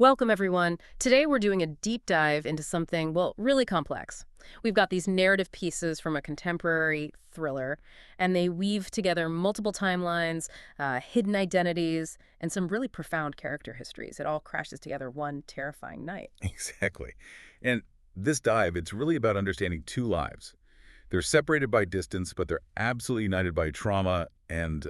Welcome, everyone. Today we're doing a deep dive into something, well, really complex. We've got these narrative pieces from a contemporary thriller, and they weave together multiple timelines, hidden identities, and some really profound character histories. It all crashes together one terrifying night. Exactly. And this dive, it's really about understanding two lives. They're separated by distance, but they're absolutely united by trauma and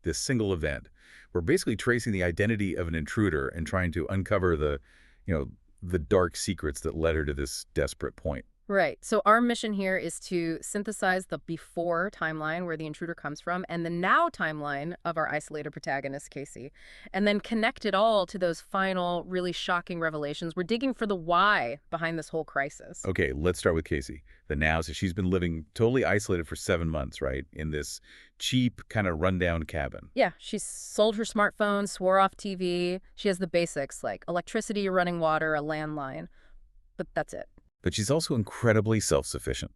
this single event. We're basically tracing the identity of an intruder and trying to uncover the dark secrets that led her to this desperate point. Right. So our mission here is to synthesize the before timeline where the intruder comes from and the now timeline of our isolated protagonist, Casey, and then connect it all to those final, really shocking revelations. We're digging for the why behind this whole crisis. Okay, let's start with Casey. The now, so she's been living totally isolated for 7 months, right? In this cheap, kind of rundown cabin. Yeah, she sold her smartphone, swore off TV. She has the basics like electricity, running water, a landline, but that's it. But she's also incredibly self-sufficient.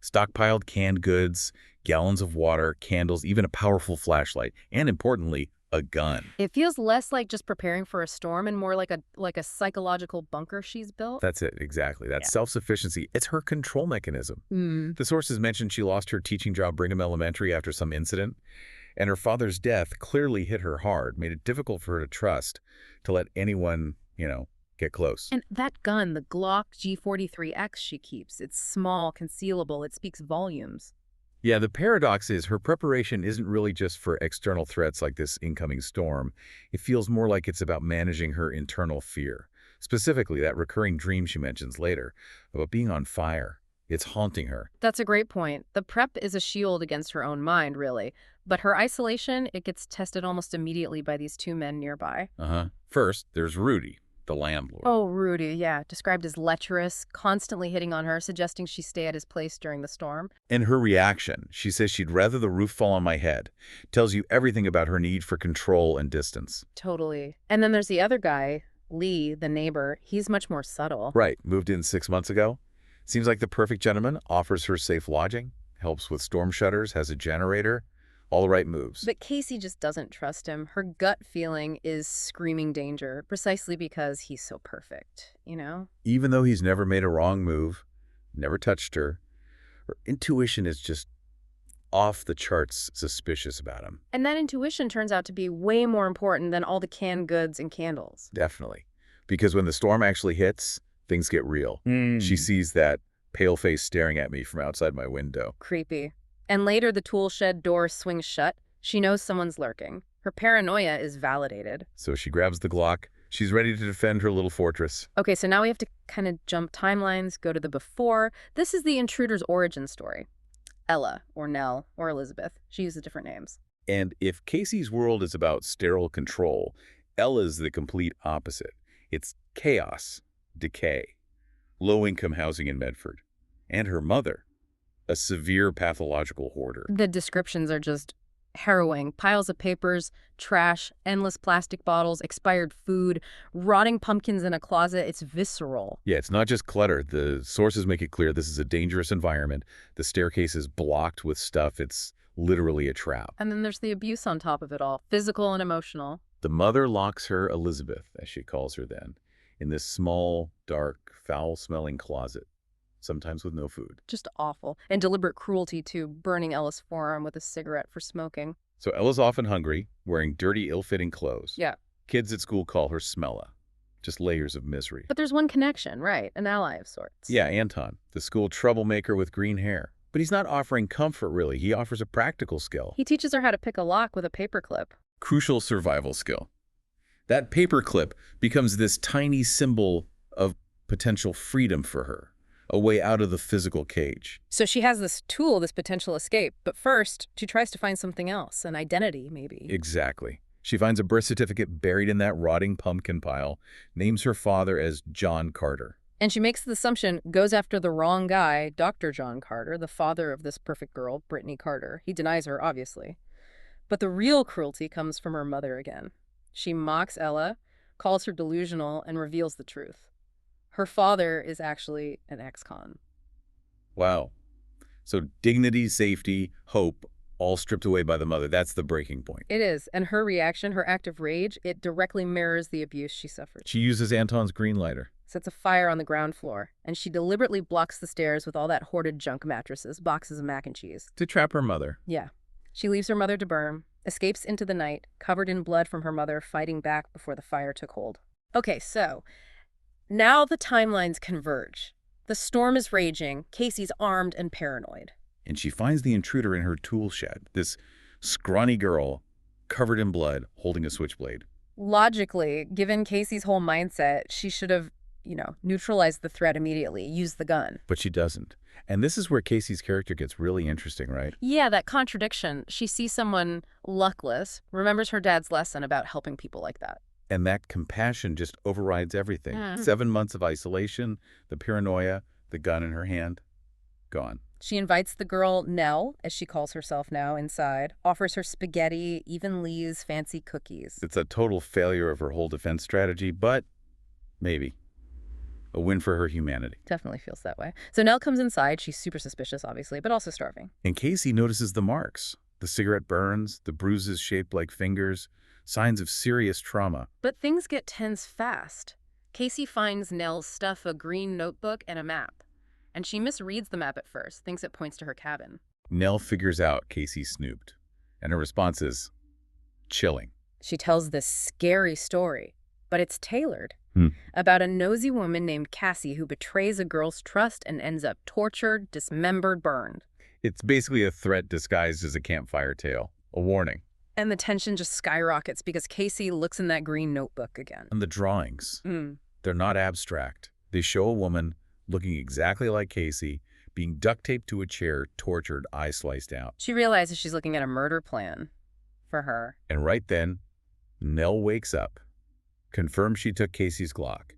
Stockpiled canned goods, gallons of water, candles, even a powerful flashlight, and importantly, a gun. It feels less like just preparing for a storm and more like a psychological bunker she's built. That's it, exactly. That self-sufficiency, it's her control mechanism. Mm. The sources mentioned she lost her teaching job Brigham Elementary after some incident, and her father's death clearly hit her hard, made it difficult for her to trust, to let anyone, get close. And that gun, the Glock G43X she keeps, it's small, concealable, it speaks volumes. Yeah, the paradox is her preparation isn't really just for external threats like this incoming storm. It feels more like it's about managing her internal fear. Specifically, that recurring dream she mentions later about being on fire. It's haunting her. That's a great point. The prep is a shield against her own mind, really. But her isolation, it gets tested almost immediately by these two men nearby. First, there's Rudy, the landlord. Oh, Rudy, yeah. Described as lecherous, constantly hitting on her, suggesting she stay at his place during the storm. And her reaction, she says she'd rather the roof fall on my head, tells you everything about her need for control and distance. Totally. And then there's the other guy, Lee, the neighbor. He's much more subtle. Right, moved in 6 months ago. Seems like the perfect gentleman, offers her safe lodging, helps with storm shutters, has a generator, all the right moves. But Casey just doesn't trust him. Her gut feeling is screaming danger, precisely because he's so perfect, you know? Even though he's never made a wrong move, never touched her, her intuition is just off the charts suspicious about him. And that intuition turns out to be way more important than all the canned goods and candles. Definitely. Because when the storm actually hits, things get real. She sees that pale face staring at me from outside my window. Creepy. And later the tool shed door swings shut. She knows someone's lurking. Her paranoia is validated. So she grabs the Glock. She's ready to defend her little fortress. Okay, so now we have to kind of jump timelines, go to the before. This is the intruder's origin story. Ella, or Nell, or Elizabeth. She uses different names. And if Casey's world is about sterile control, Ella's the complete opposite. It's chaos, decay, low-income housing in Medford. And her mother, a severe pathological hoarder. The descriptions are just harrowing. Piles of papers, trash, endless plastic bottles, expired food, rotting pumpkins in a closet. It's visceral. Yeah, it's not just clutter. The sources make it clear this is a dangerous environment. The staircase is blocked with stuff. It's literally a trap. And then there's the abuse on top of it all, physical and emotional. The mother locks her, Elizabeth, as she calls her then, in this small, dark, foul-smelling closet, sometimes with no food. Just awful. And deliberate cruelty, too, burning Ella's forearm with a cigarette for smoking. So Ella's often hungry, wearing dirty, ill-fitting clothes. Yeah. Kids at school call her Smella. Just layers of misery. But there's one connection, right? An ally of sorts. Yeah, Anton, the school troublemaker with green hair. But he's not offering comfort, really. He offers a practical skill. He teaches her how to pick a lock with a paperclip. Crucial survival skill. That paperclip becomes this tiny symbol of potential freedom for her, a way out of the physical cage. So she has this tool, this potential escape, but first she tries to find something else, an identity maybe. Exactly. She finds a birth certificate buried in that rotting pumpkin pile, names her father as John Carter. And she makes the assumption, goes after the wrong guy, Dr. John Carter, the father of this perfect girl, Brittany Carter. He denies her, obviously. But the real cruelty comes from her mother again. She mocks Ella, calls her delusional, and reveals the truth. Her father is actually an ex-con. Wow. So dignity, safety, hope, all stripped away by the mother. That's the breaking point. It is, and her reaction, her act of rage, it directly mirrors the abuse she suffered. She uses Anton's green lighter. Sets a fire on the ground floor, and she deliberately blocks the stairs with all that hoarded junk mattresses, boxes of mac and cheese. To trap her mother. Yeah. She leaves her mother to burn, escapes into the night, covered in blood from her mother fighting back before the fire took hold. Okay, so now the timelines converge. The storm is raging, Casey's armed and paranoid. And she finds the intruder in her tool shed, this scrawny girl covered in blood holding a switchblade. Logically, given Casey's whole mindset, she should have, neutralized the threat immediately, used the gun. But she doesn't. And this is where Casey's character gets really interesting, right? Yeah, that contradiction. She sees someone luckless, remembers her dad's lesson about helping people like that. And that compassion just overrides everything. 7 months of isolation, the paranoia, the gun in her hand, gone. She invites the girl, Nell, as she calls herself now, inside, offers her spaghetti, even Lee's fancy cookies. It's a total failure of her whole defense strategy, but maybe. A win for her humanity. Definitely feels that way. So Nell comes inside. She's super suspicious, obviously, but also starving. And Casey notices the marks. The cigarette burns, the bruises shaped like fingers, signs of serious trauma. But things get tense fast. Casey finds Nell's stuff, a green notebook and a map. And she misreads the map at first, thinks it points to her cabin. Nell figures out Casey snooped. And her response is chilling. She tells this scary story, but it's tailored. About a nosy woman named Cassie who betrays a girl's trust and ends up tortured, dismembered, burned. It's basically a threat disguised as a campfire tale, a warning. And the tension just skyrockets because Casey looks in that green notebook again. And the drawings, they're not abstract. They show a woman looking exactly like Casey, being duct taped to a chair, tortured, eyes sliced out. She realizes she's looking at a murder plan for her. And right then, Nell wakes up, confirms she took Casey's Glock,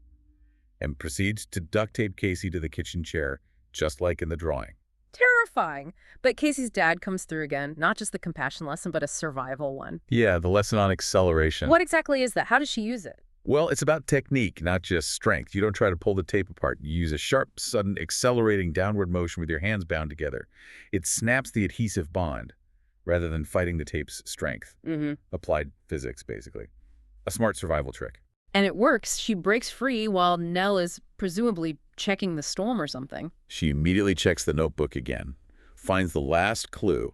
and proceeds to duct tape Casey to the kitchen chair, just like in the drawing. Terrifying. But Casey's dad comes through again, not just the compassion lesson, but a survival one. Yeah, the lesson on acceleration. What exactly is that? How does she use it? Well, it's about technique, not just strength. You don't try to pull the tape apart. You use a sharp, sudden, accelerating downward motion with your hands bound together. It snaps the adhesive bond, rather than fighting the tape's strength. Applied physics, basically. A smart survival trick. And it works. She breaks free while Nell is presumably checking the storm or something. She immediately checks the notebook again, finds the last clue,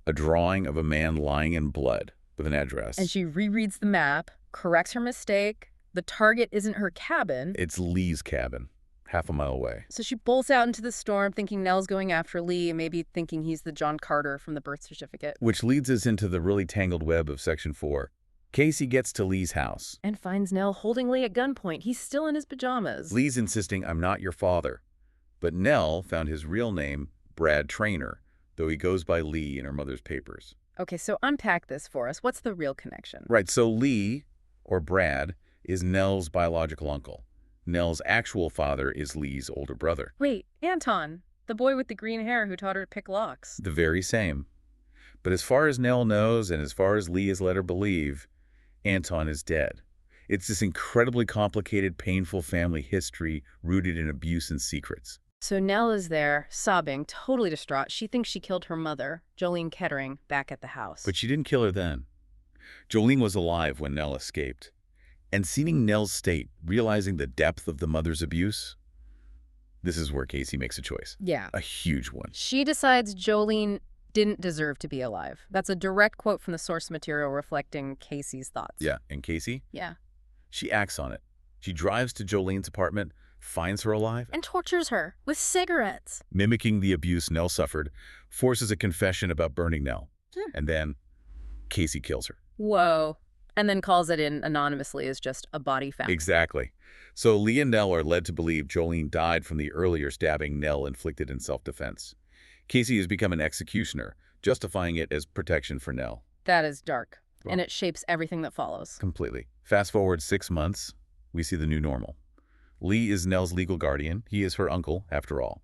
a drawing of a man lying in blood with an address. And she rereads the map, corrects her mistake. The target isn't her cabin. It's Lee's cabin, half a mile away. So she bolts out into the storm thinking Nell's going after Lee, maybe thinking he's the John Carter from the birth certificate. Which leads us into the really tangled web of Section 4. Casey gets to Lee's house. And finds Nell holding Lee at gunpoint. He's still in his pajamas. Lee's insisting, "I'm not your father." But Nell found his real name, Brad Traynor, though he goes by Lee in her mother's papers. Okay, so unpack this for us. What's the real connection? Right, so Lee, or Brad, is Nell's biological uncle. Nell's actual father is Lee's older brother. Wait, Anton, the boy with the green hair who taught her to pick locks. The very same. But as far as Nell knows, and as far as Lee has let her believe, Anton is dead. It's this incredibly complicated, painful family history rooted in abuse and secrets. So Nell is there, sobbing, totally distraught. She thinks she killed her mother, Jolene Kettering, back at the house. But she didn't kill her then. Jolene was alive when Nell escaped. And seeing Nell's state, realizing the depth of the mother's abuse, this is where Casey makes a choice. Yeah. A huge one. She decides Jolene didn't deserve to be alive. That's a direct quote from the source material reflecting Casey's thoughts. Yeah, and Casey? Yeah. She acts on it. She drives to Jolene's apartment, finds her alive, and tortures her with cigarettes. Mimicking the abuse Nell suffered, forces a confession about burning Nell. And then Casey kills her. Whoa. And then calls it in anonymously as just a body found. Exactly. So Lee and Nell are led to believe Jolene died from the earlier stabbing Nell inflicted in self-defense. Casey has become an executioner, justifying it as protection for Nell. That is dark. Well, and it shapes everything that follows. Completely. Fast forward 6 months, we see the new normal. Lee is Nell's legal guardian. He is her uncle, after all.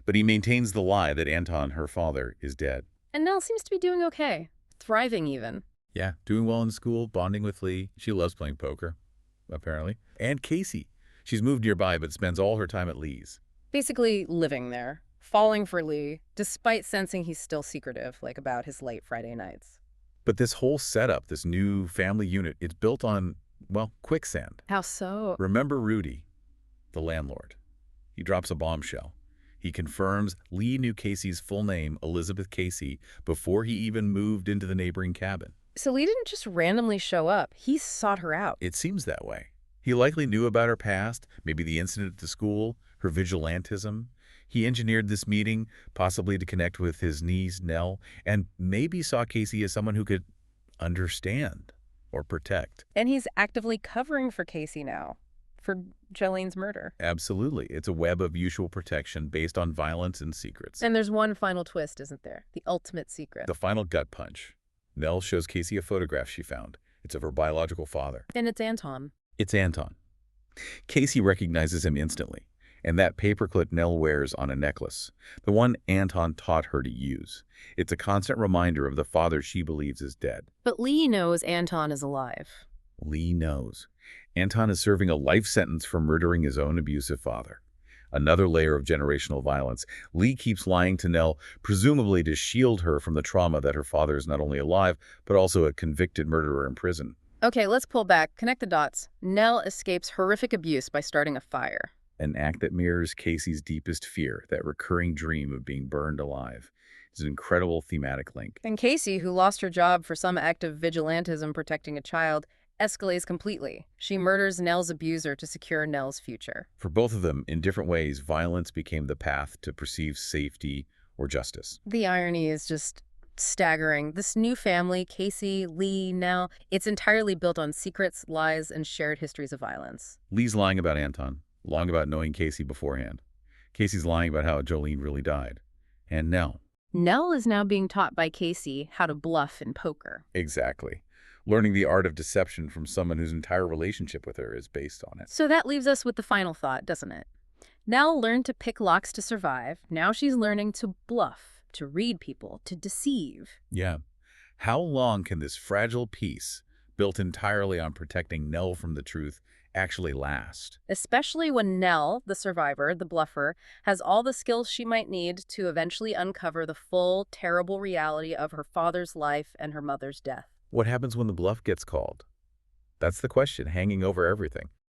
But he maintains the lie that Anton, her father, is dead. And Nell seems to be doing okay. Thriving, even. Yeah, doing well in school, bonding with Lee. She loves playing poker, apparently. And Casey. She's moved nearby, but spends all her time at Lee's. Basically living there. falling for Lee, despite sensing he's still secretive, like about his late Friday nights. But this whole setup, this new family unit, it's built on, well, quicksand. How so? Remember Rudy, the landlord? He drops a bombshell. He confirms Lee knew Casey's full name, Elizabeth Casey, before he even moved into the neighboring cabin. So Lee didn't just randomly show up. He sought her out. It seems that way. He likely knew about her past, maybe the incident at the school, her vigilantism. He engineered this meeting, possibly to connect with his niece, Nell, and maybe saw Casey as someone who could understand or protect. And he's actively covering for Casey now, for Jolene's murder. Absolutely. It's a web of mutual protection based on violence and secrets. And there's one final twist, isn't there? The ultimate secret. The final gut punch. Nell shows Casey a photograph she found. It's of her biological father. And it's Anton. It's Anton. Casey recognizes him instantly, and that paperclip Nell wears on a necklace, the one Anton taught her to use. It's a constant reminder of the father she believes is dead. But Lee knows Anton is alive. Lee knows. Anton is serving a life sentence for murdering his own abusive father. Another layer of generational violence. Lee keeps lying to Nell, presumably to shield her from the trauma that her father is not only alive, but also a convicted murderer in prison. Okay, let's pull back, connect the dots. Nell escapes horrific abuse by starting a fire. An act that mirrors Casey's deepest fear, that recurring dream of being burned alive. It's an incredible thematic link. And Casey, who lost her job for some act of vigilantism protecting a child, escalates completely. She murders Nell's abuser to secure Nell's future. For both of them, in different ways, violence became the path to perceived safety or justice. The irony is just staggering. This new family, Casey, Lee, Nell, it's entirely built on secrets, lies, and shared histories of violence. Lee's lying about Anton, lying about knowing Casey beforehand. Casey's lying about how Jolene really died. And Nell. Nell is now being taught by Casey how to bluff in poker. Exactly. Learning the art of deception from someone whose entire relationship with her is based on it. So that leaves us with the final thought, doesn't it? Nell learned to pick locks to survive. Now she's learning to bluff, to read people, to deceive. Yeah. How long can this fragile piece, built entirely on protecting Nell from the truth, actually last? Especially when Nell, the survivor, the bluffer, has all the skills she might need to eventually uncover the full, terrible reality of her father's life and her mother's death. What happens when the bluff gets called? That's the question hanging over everything.